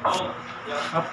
Up.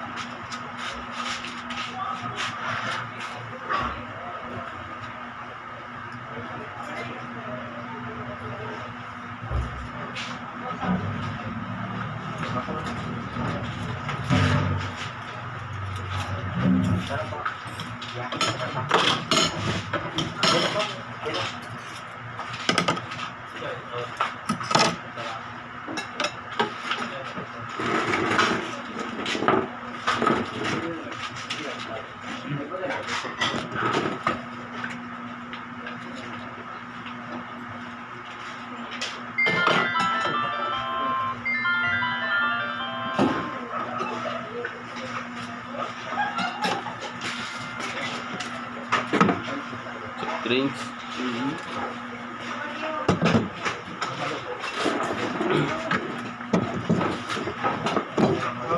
Drinks.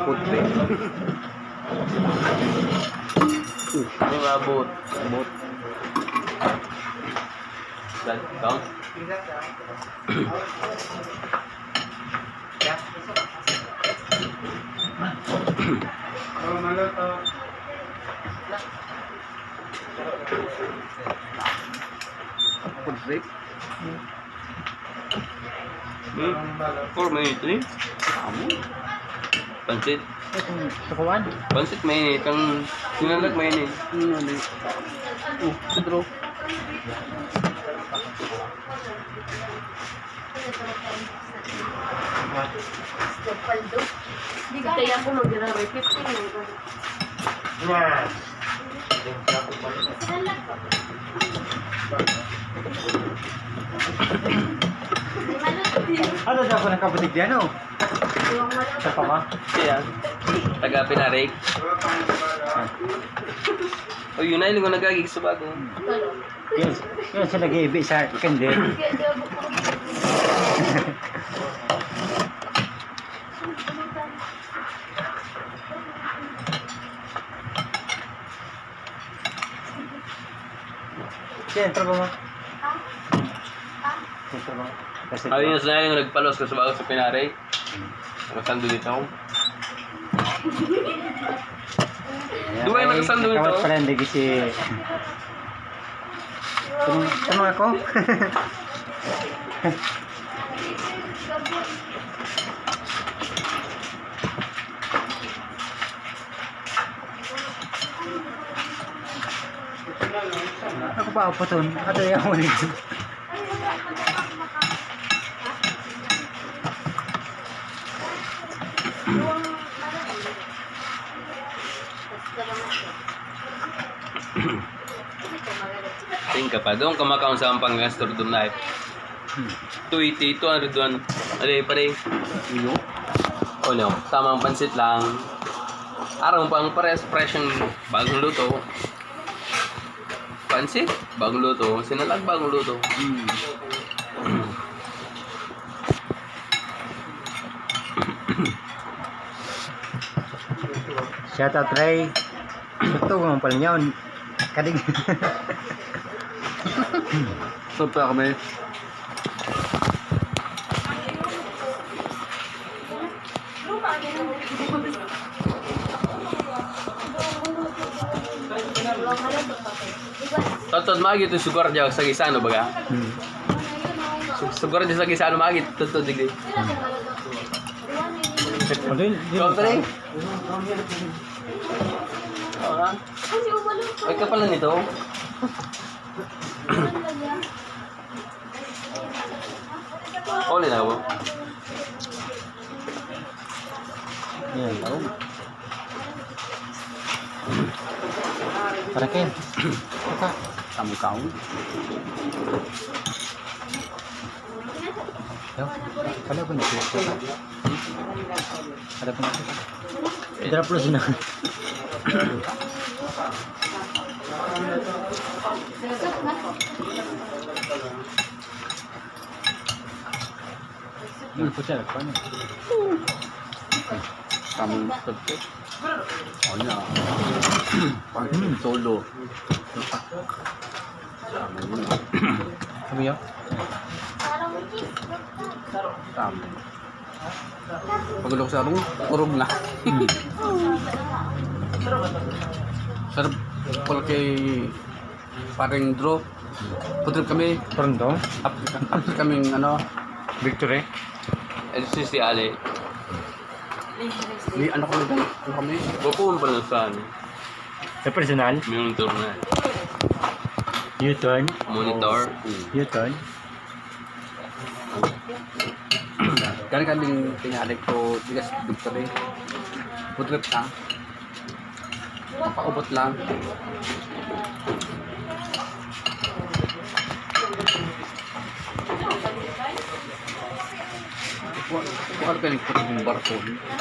Putre. Ano nga abot? Abot. Dan, count. Food break. 4 minutes ni. Kamu. Pansit. Tukawan. Pansit mainit. Ang sinalag mainit. Pedro. Kaya ko mag-raway 15. Yan. Ano daw ko ng kabutig diyan, oh? Sa pa ba? Siya. Taga Pinarik. O yun na, ilang ko nagagig sa bago. Yun sa nag-iibi sa kandil. Siyempre ba mo? Siyempre ba? Kasi Ayun na yung nagpalos ka sa bago sa Pinarik. Nakasando dito ako. Duwa yung nakasando dito. Kawat pala hindi kasi... Tanong ako? Ako pa ako ton. Ato yung ulit. Tingin ka pa. Doon ka makaon sa ampang gastor doon na. 280, 200 Alay, pare. O no, tamang pansit lang. Araw pang pares fresh yung bagong luto. Pansit, bagong luto. Sinalag, bagong luto. Shout out Ray. Ito ko pala niya. Kadig. Sopa kami. Totod magi to sugar jaw sa gisano baga. Sugar jaw sa gisano magi totod digdi. Kau tadi? Ay ka pala nito. Oli na ako. Yan, tao. Para Ken. Aka. Kamu kau. Yo. Kala ko na ito. Kala ko na ito. Drop plus na. Ini pucat apa ni? Kamu tetap. Oh ya. Pakai solo. Kami ya? Kamu. Pagulok sa arong, urog na. Sarap pala kay paring draw. Putrip kami, Toronto? after kaming ano, Victory? Ito si Ale. may ano kami doon. Ano kami? Bapun pa lang sa ano. Sa personal? Monitor na. U-turn? Monitor. U-turn? Kaya kaming tinalik ko, bigas victory. Putrip lang. Paubot lang. Kung ano kayo nagputin yung barko,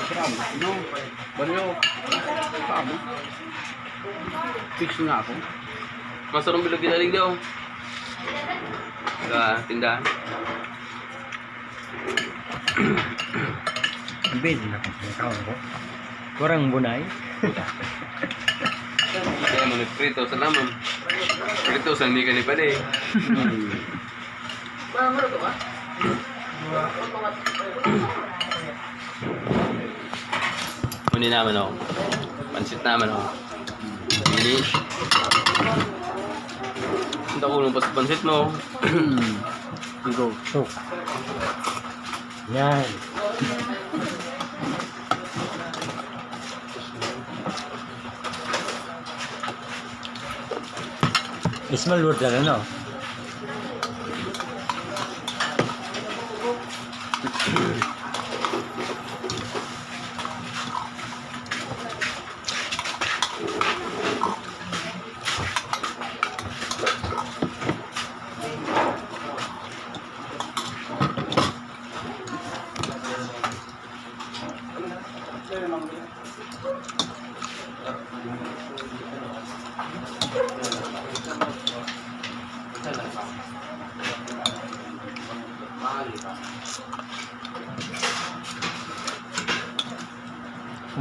sarap, no? Baliw, paamo. Fix nga ako. Masarong bilog ginalig daw. Sa tindahan. Ang bedi na kung sinakaw ko. Kurang bunay. Kaya mo nagprito sa laman. Prito sa hindi ka ni pala eh. Muni naman ako. Pansit naman ako. Finish. Hindi ako lumpas sa pansit mo. Go. So. Yan. Small word na no?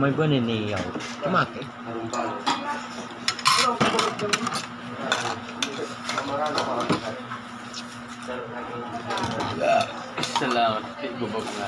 May buwan ni Yaw. Kumake. Salamat. Bubog na.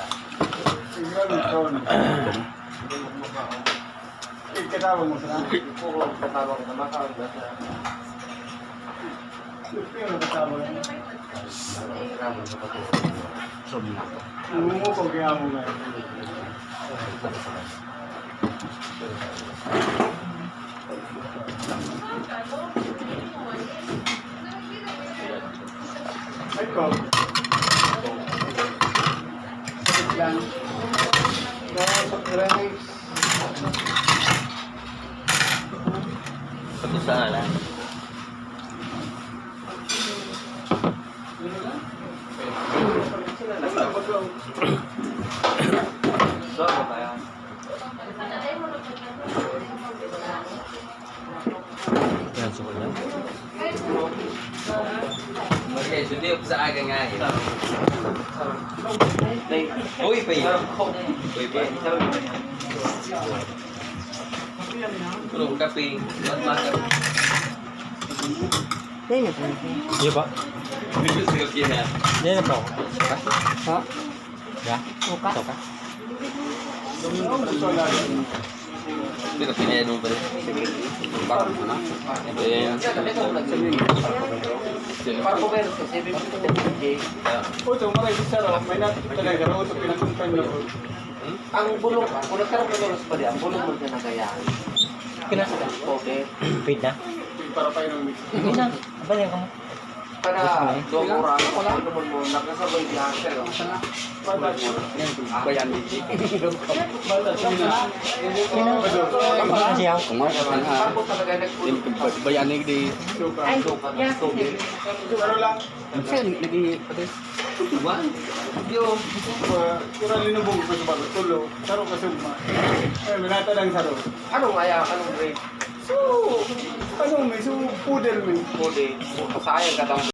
Patusa na lang. Yan, so lang. Okay, so di sa aga nga eh. Uy, pa yun. Uy, pa yun. Tulong kape. Matmakan. Iya ba? Bisa sa kape na. Yan na pa ako. Ha? Ya? Suka. Suka. Hindi ka pinayad mo pa rin. Parang ano? Ayan. Ito, maray bisa raw. May talaga raw ito pinakuntan niyo. Ang bulong, kung nagkaroon ka doon sa pali, ang bulong mo na nagayaan. Kina. Okay. Paid na? Para pa yun ang mix. Hindi na. Abal yan ka mo. Para doon orang, wala naman mo, nagkasabay di answer. Bayan ni Bata, sige na. Ano siya? Kumas kan ha. Parang talaga nag- Bayan ni di. Suka. Pero lang, Saya lagi pati. yung Kurang linubong ko sa bago. Tulo. Saro ka summa. Eh, minata lang saro. anong aya, anong grade? So, ano may so, pudel may. Pwede, sayang ka